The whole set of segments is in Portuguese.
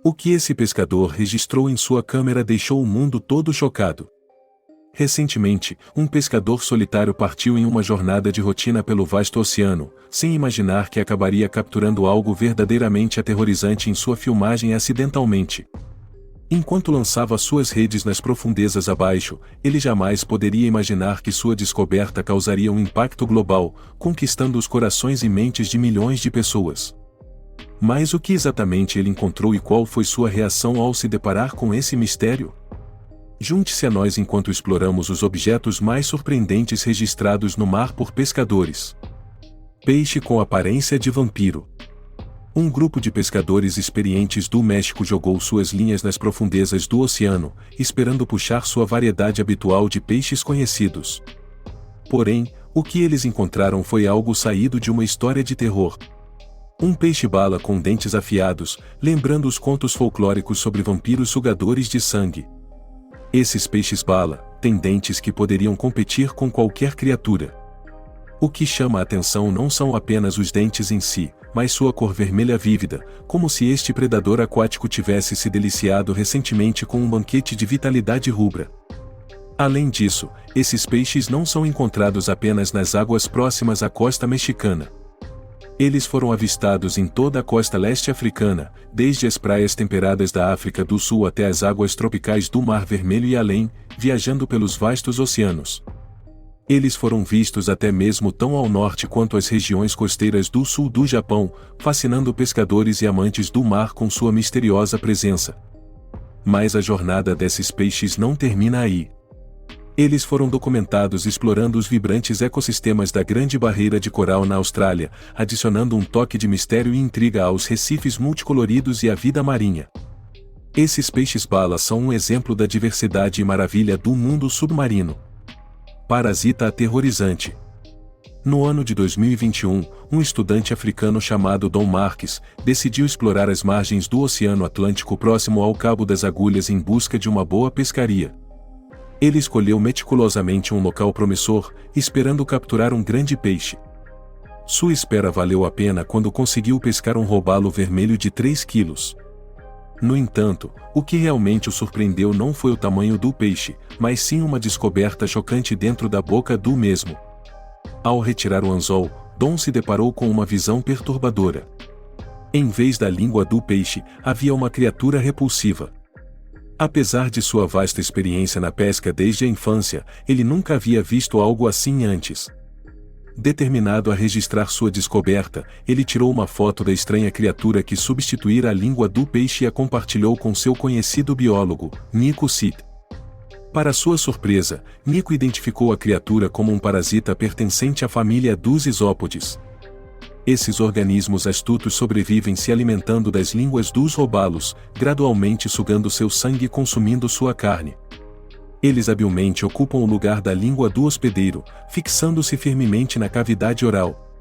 O que esse pescador registrou em sua câmera deixou o mundo todo chocado. Recentemente, um pescador solitário partiu em uma jornada de rotina pelo vasto oceano, sem imaginar que acabaria capturando algo verdadeiramente aterrorizante em sua filmagem acidentalmente. Enquanto lançava suas redes nas profundezas abaixo, ele jamais poderia imaginar que sua descoberta causaria um impacto global, conquistando os corações e mentes de milhões de pessoas. Mas o que exatamente ele encontrou e qual foi sua reação ao se deparar com esse mistério? Junte-se a nós enquanto exploramos os objetos mais surpreendentes registrados no mar por pescadores. Peixe com aparência de vampiro. Um grupo de pescadores experientes do México jogou suas linhas nas profundezas do oceano, esperando puxar sua variedade habitual de peixes conhecidos. Porém, o que eles encontraram foi algo saído de uma história de terror. Um peixe-bala com dentes afiados, lembrando os contos folclóricos sobre vampiros sugadores de sangue. Esses peixes-bala têm dentes que poderiam competir com qualquer criatura. O que chama a atenção não são apenas os dentes em si, mas sua cor vermelha vívida, como se este predador aquático tivesse se deliciado recentemente com um banquete de vitalidade rubra. Além disso, esses peixes não são encontrados apenas nas águas próximas à costa mexicana. Eles foram avistados em toda a costa leste africana, desde as praias temperadas da África do Sul até as águas tropicais do Mar Vermelho e além, viajando pelos vastos oceanos. Eles foram vistos até mesmo tão ao norte quanto as regiões costeiras do sul do Japão, fascinando pescadores e amantes do mar com sua misteriosa presença. Mas a jornada desses peixes não termina aí. Eles foram documentados explorando os vibrantes ecossistemas da Grande Barreira de Coral na Austrália, adicionando um toque de mistério e intriga aos recifes multicoloridos e à vida marinha. Esses peixes-bala são um exemplo da diversidade e maravilha do mundo submarino. Parasita aterrorizante. No ano de 2021, um estudante africano chamado Dom Marques decidiu explorar as margens do Oceano Atlântico próximo ao Cabo das Agulhas em busca de uma boa pescaria. Ele escolheu meticulosamente um local promissor, esperando capturar um grande peixe. Sua espera valeu a pena quando conseguiu pescar um robalo vermelho de 3 quilos. No entanto, o que realmente o surpreendeu não foi o tamanho do peixe, mas sim uma descoberta chocante dentro da boca do mesmo. Ao retirar o anzol, Dom se deparou com uma visão perturbadora. Em vez da língua do peixe, havia uma criatura repulsiva. Apesar de sua vasta experiência na pesca desde a infância, ele nunca havia visto algo assim antes. Determinado a registrar sua descoberta, ele tirou uma foto da estranha criatura que substituíra a língua do peixe e a compartilhou com seu conhecido biólogo, Nico Sitt. Para sua surpresa, Nico identificou a criatura como um parasita pertencente à família dos isópodes. Esses organismos astutos sobrevivem se alimentando das línguas dos robalos, gradualmente sugando seu sangue e consumindo sua carne. Eles habilmente ocupam o lugar da língua do hospedeiro, fixando-se firmemente na cavidade oral.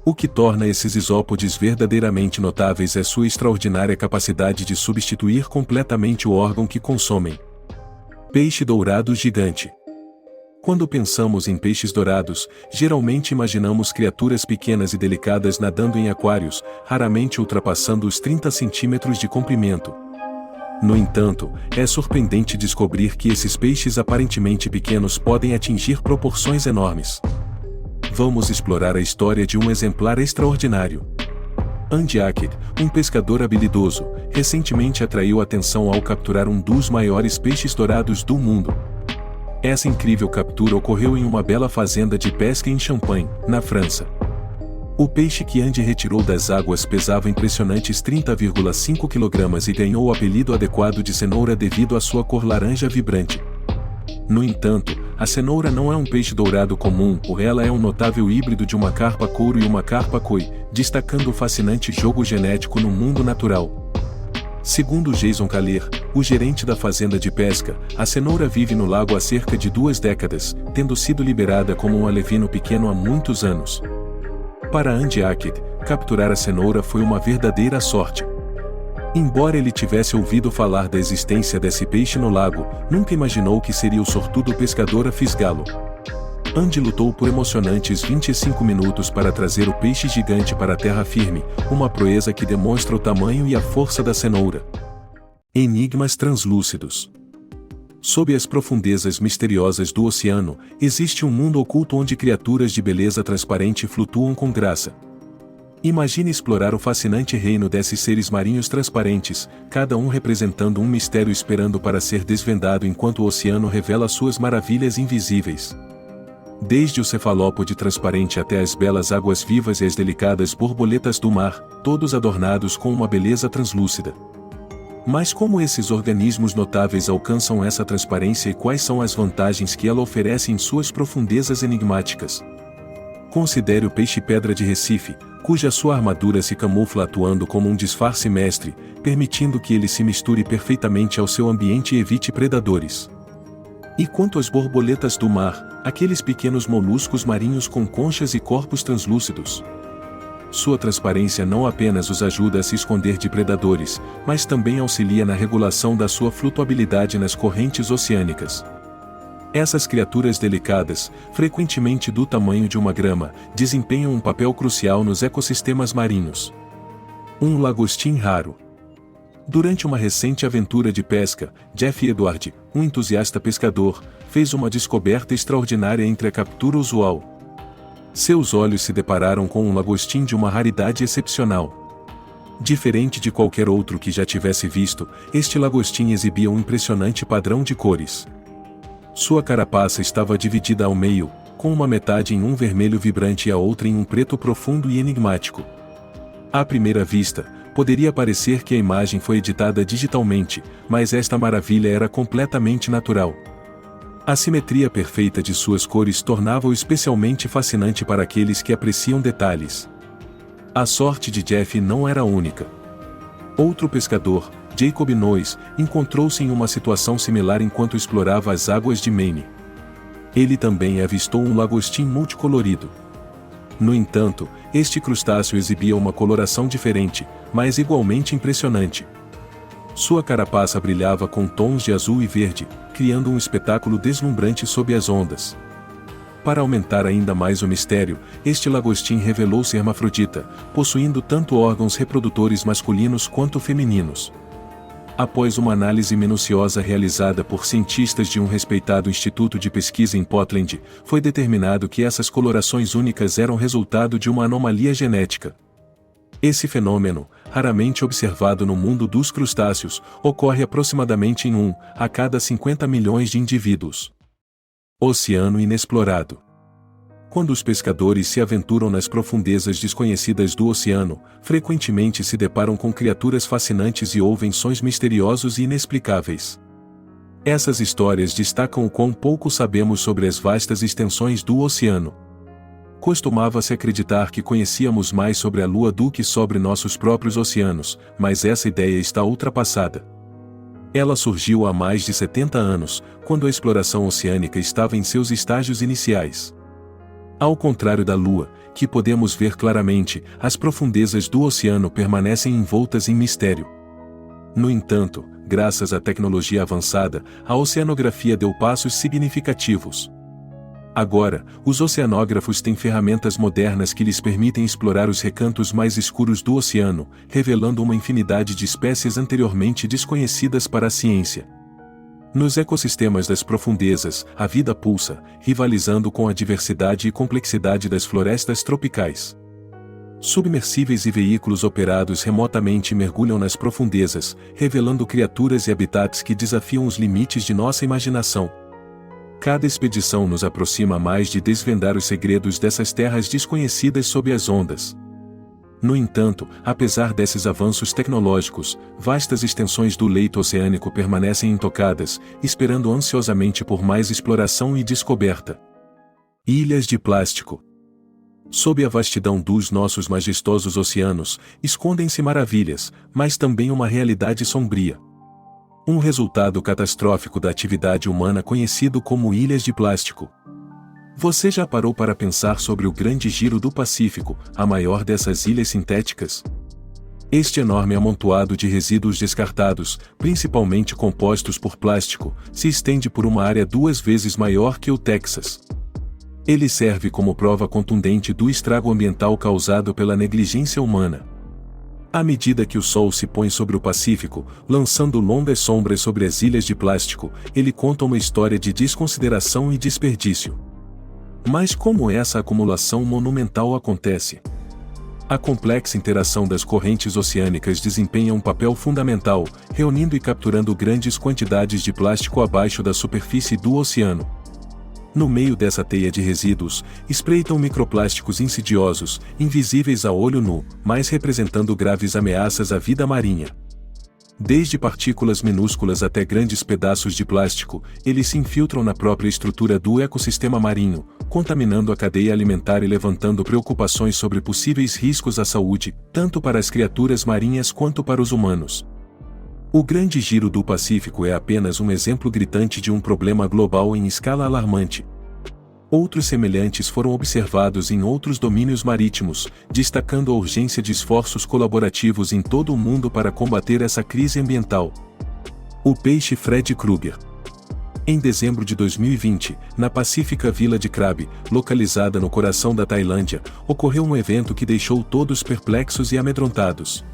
O que torna esses isópodes verdadeiramente notáveis é sua extraordinária capacidade de substituir completamente o órgão que consomem. Peixe dourado gigante. Quando pensamos em peixes dourados, geralmente imaginamos criaturas pequenas e delicadas nadando em aquários, raramente ultrapassando os 30 centímetros de comprimento. No entanto, é surpreendente descobrir que esses peixes aparentemente pequenos podem atingir proporções enormes. Vamos explorar a história de um exemplar extraordinário. Andy Hackett, um pescador habilidoso, recentemente atraiu atenção ao capturar um dos maiores peixes dourados do mundo. Essa incrível captura ocorreu em uma bela fazenda de pesca em Champagne, na França. O peixe que Andy retirou das águas pesava impressionantes 30,5 kg e ganhou o apelido adequado de cenoura devido à sua cor laranja vibrante. No entanto, a cenoura não é um peixe dourado comum, ela é um notável híbrido de uma carpa couro e uma carpa koi, destacando o fascinante jogo genético no mundo natural. Segundo Jason Kaler, o gerente da fazenda de pesca, a cenoura vive no lago há cerca de 2 décadas, tendo sido liberada como um alevino pequeno há muitos anos. Para Andy Hackett, capturar a cenoura foi uma verdadeira sorte. Embora ele tivesse ouvido falar da existência desse peixe no lago, nunca imaginou que seria o sortudo pescador a fisgá-lo. Andy lutou por emocionantes 25 minutos para trazer o peixe gigante para a terra firme, uma proeza que demonstra o tamanho e a força da cenoura. Enigmas translúcidos. Sob as profundezas misteriosas do oceano, existe um mundo oculto onde criaturas de beleza transparente flutuam com graça. Imagine explorar o fascinante reino desses seres marinhos transparentes, cada um representando um mistério esperando para ser desvendado enquanto o oceano revela suas maravilhas invisíveis. Desde o cefalópode transparente até as belas águas vivas e as delicadas borboletas do mar, todos adornados com uma beleza translúcida. Mas como esses organismos notáveis alcançam essa transparência e quais são as vantagens que ela oferece em suas profundezas enigmáticas? Considere o peixe-pedra de Recife, cuja sua armadura se camufla atuando como um disfarce mestre, permitindo que ele se misture perfeitamente ao seu ambiente e evite predadores. E quanto às borboletas do mar, aqueles pequenos moluscos marinhos com conchas e corpos translúcidos? Sua transparência não apenas os ajuda a se esconder de predadores, mas também auxilia na regulação da sua flutuabilidade nas correntes oceânicas. Essas criaturas delicadas, frequentemente do tamanho de uma grama, desempenham um papel crucial nos ecossistemas marinhos. Um lagostim raro. Durante uma recente aventura de pesca, Jeff Edward, um entusiasta pescador, fez uma descoberta extraordinária entre a captura usual. Seus olhos se depararam com um lagostim de uma raridade excepcional. Diferente de qualquer outro que já tivesse visto, este lagostim exibia um impressionante padrão de cores. Sua carapaça estava dividida ao meio, com uma metade em um vermelho vibrante e a outra em um preto profundo e enigmático. À primeira vista, poderia parecer que a imagem foi editada digitalmente, mas esta maravilha era completamente natural. A simetria perfeita de suas cores tornava-o especialmente fascinante para aqueles que apreciam detalhes. A sorte de Jeff não era única. Outro pescador, Jacob Noyes, encontrou-se em uma situação similar enquanto explorava as águas de Maine. Ele também avistou um lagostim multicolorido. No entanto, este crustáceo exibia uma coloração diferente, mas igualmente impressionante. Sua carapaça brilhava com tons de azul e verde, criando um espetáculo deslumbrante sob as ondas. Para aumentar ainda mais o mistério, este lagostim revelou-se hermafrodita, possuindo tanto órgãos reprodutores masculinos quanto femininos. Após uma análise minuciosa realizada por cientistas de um respeitado instituto de pesquisa em Portland, foi determinado que essas colorações únicas eram resultado de uma anomalia genética. Esse fenômeno, raramente observado no mundo dos crustáceos, ocorre aproximadamente em 1 a cada 50 milhões de indivíduos. Oceano inexplorado. Quando os pescadores se aventuram nas profundezas desconhecidas do oceano, frequentemente se deparam com criaturas fascinantes e ouvem sons misteriosos e inexplicáveis. Essas histórias destacam o quão pouco sabemos sobre as vastas extensões do oceano. Costumava-se acreditar que conhecíamos mais sobre a Lua do que sobre nossos próprios oceanos, mas essa ideia está ultrapassada. Ela surgiu há mais de 70 anos, quando a exploração oceânica estava em seus estágios iniciais. Ao contrário da Lua, que podemos ver claramente, as profundezas do oceano permanecem envoltas em mistério. No entanto, graças à tecnologia avançada, a oceanografia deu passos significativos. Agora, os oceanógrafos têm ferramentas modernas que lhes permitem explorar os recantos mais escuros do oceano, revelando uma infinidade de espécies anteriormente desconhecidas para a ciência. Nos ecossistemas das profundezas, a vida pulsa, rivalizando com a diversidade e complexidade das florestas tropicais. Submersíveis e veículos operados remotamente mergulham nas profundezas, revelando criaturas e habitats que desafiam os limites de nossa imaginação. Cada expedição nos aproxima mais de desvendar os segredos dessas terras desconhecidas sob as ondas. No entanto, apesar desses avanços tecnológicos, vastas extensões do leito oceânico permanecem intocadas, esperando ansiosamente por mais exploração e descoberta. Ilhas de plástico. Sob a vastidão dos nossos majestosos oceanos, escondem-se maravilhas, mas também uma realidade sombria. Um resultado catastrófico da atividade humana conhecido como ilhas de plástico. Você já parou para pensar sobre o Grande Giro do Pacífico, a maior dessas ilhas sintéticas? Este enorme amontoado de resíduos descartados, principalmente compostos por plástico, se estende por uma área 2 vezes maior que o Texas. Ele serve como prova contundente do estrago ambiental causado pela negligência humana. À medida que o sol se põe sobre o Pacífico, lançando longas sombras sobre as ilhas de plástico, ele conta uma história de desconsideração e desperdício. Mas como essa acumulação monumental acontece? A complexa interação das correntes oceânicas desempenha um papel fundamental, reunindo e capturando grandes quantidades de plástico abaixo da superfície do oceano. No meio dessa teia de resíduos, espreitam microplásticos insidiosos, invisíveis a olho nu, mas representando graves ameaças à vida marinha. Desde partículas minúsculas até grandes pedaços de plástico, eles se infiltram na própria estrutura do ecossistema marinho, contaminando a cadeia alimentar e levantando preocupações sobre possíveis riscos à saúde, tanto para as criaturas marinhas quanto para os humanos. O Grande Giro do Pacífico é apenas um exemplo gritante de um problema global em escala alarmante. Outros semelhantes foram observados em outros domínios marítimos, destacando a urgência de esforços colaborativos em todo o mundo para combater essa crise ambiental. O peixe Freddy Krueger. Em dezembro de 2020, na pacífica vila de Krabi, localizada no coração da Tailândia, ocorreu um evento que deixou todos perplexos e amedrontados.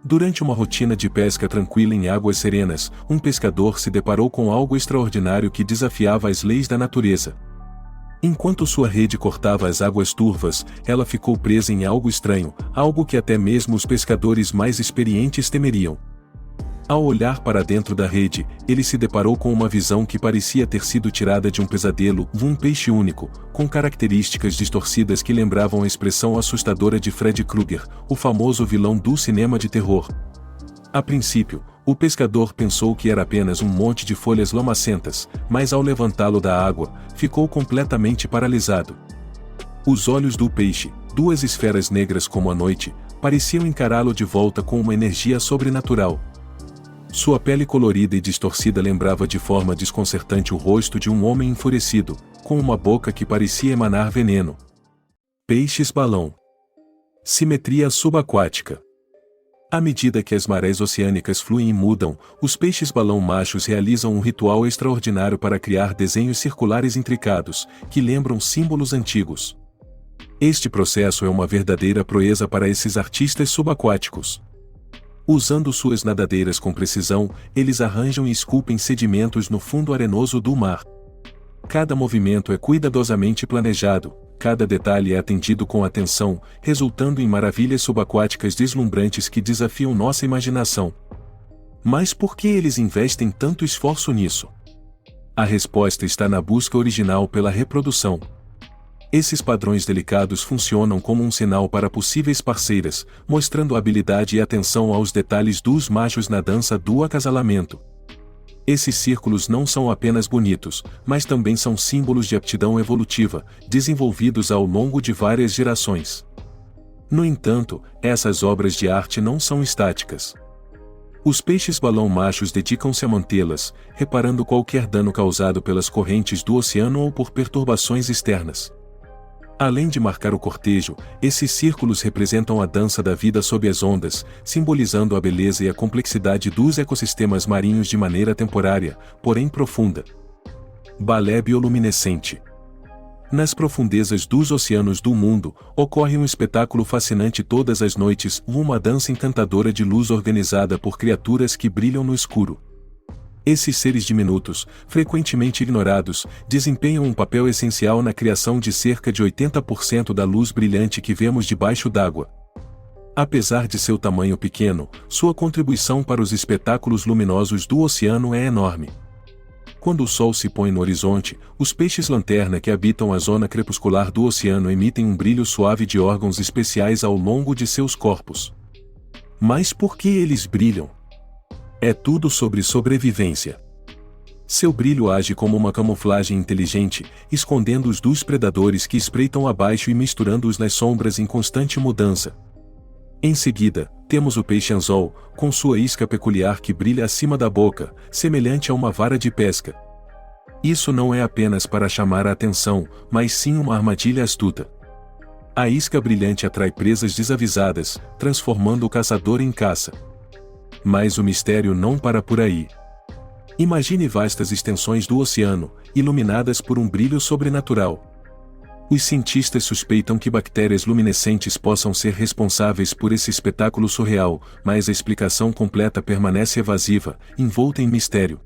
Durante uma rotina de pesca tranquila em águas serenas, um pescador se deparou com algo extraordinário que desafiava as leis da natureza. Enquanto sua rede cortava as águas turvas, ela ficou presa em algo estranho, algo que até mesmo os pescadores mais experientes temeriam. Ao olhar para dentro da rede, ele se deparou com uma visão que parecia ter sido tirada de um pesadelo, um peixe único, com características distorcidas que lembravam a expressão assustadora de Freddy Krueger, o famoso vilão do cinema de terror. A princípio, o pescador pensou que era apenas um monte de folhas lamacentas, mas ao levantá-lo da água, ficou completamente paralisado. Os olhos do peixe, duas esferas negras como a noite, pareciam encará-lo de volta com uma energia sobrenatural. Sua pele colorida e distorcida lembrava de forma desconcertante o rosto de um homem enfurecido, com uma boca que parecia emanar veneno. Peixes-balão. Simetria subaquática. À medida que as marés oceânicas fluem e mudam, os peixes-balão machos realizam um ritual extraordinário para criar desenhos circulares intricados, que lembram símbolos antigos. Este processo é uma verdadeira proeza para esses artistas subaquáticos. Usando suas nadadeiras com precisão, eles arranjam e esculpem sedimentos no fundo arenoso do mar. Cada movimento é cuidadosamente planejado, cada detalhe é atendido com atenção, resultando em maravilhas subaquáticas deslumbrantes que desafiam nossa imaginação. Mas por que eles investem tanto esforço nisso? A resposta está na busca original pela reprodução. Esses padrões delicados funcionam como um sinal para possíveis parceiras, mostrando habilidade e atenção aos detalhes dos machos na dança do acasalamento. Esses círculos não são apenas bonitos, mas também são símbolos de aptidão evolutiva, desenvolvidos ao longo de várias gerações. No entanto, essas obras de arte não são estáticas. Os peixes-balão machos dedicam-se a mantê-las, reparando qualquer dano causado pelas correntes do oceano ou por perturbações externas. Além de marcar o cortejo, esses círculos representam a dança da vida sob as ondas, simbolizando a beleza e a complexidade dos ecossistemas marinhos de maneira temporária, porém profunda. Balé bioluminescente. Nas profundezas dos oceanos do mundo, ocorre um espetáculo fascinante todas as noites, uma dança encantadora de luz organizada por criaturas que brilham no escuro. Esses seres diminutos, frequentemente ignorados, desempenham um papel essencial na criação de cerca de 80% da luz brilhante que vemos debaixo d'água. Apesar de seu tamanho pequeno, sua contribuição para os espetáculos luminosos do oceano é enorme. Quando o sol se põe no horizonte, os peixes-lanterna que habitam a zona crepuscular do oceano emitem um brilho suave de órgãos especiais ao longo de seus corpos. Mas por que eles brilham? É tudo sobre sobrevivência. Seu brilho age como uma camuflagem inteligente, escondendo-os dos predadores que espreitam abaixo e misturando-os nas sombras em constante mudança. Em seguida, temos o peixe-anzol, com sua isca peculiar que brilha acima da boca, semelhante a uma vara de pesca. Isso não é apenas para chamar a atenção, mas sim uma armadilha astuta. A isca brilhante atrai presas desavisadas, transformando o caçador em caça. Mas o mistério não para por aí. Imagine vastas extensões do oceano, iluminadas por um brilho sobrenatural. Os cientistas suspeitam que bactérias luminescentes possam ser responsáveis por esse espetáculo surreal, mas a explicação completa permanece evasiva, envolta em mistério.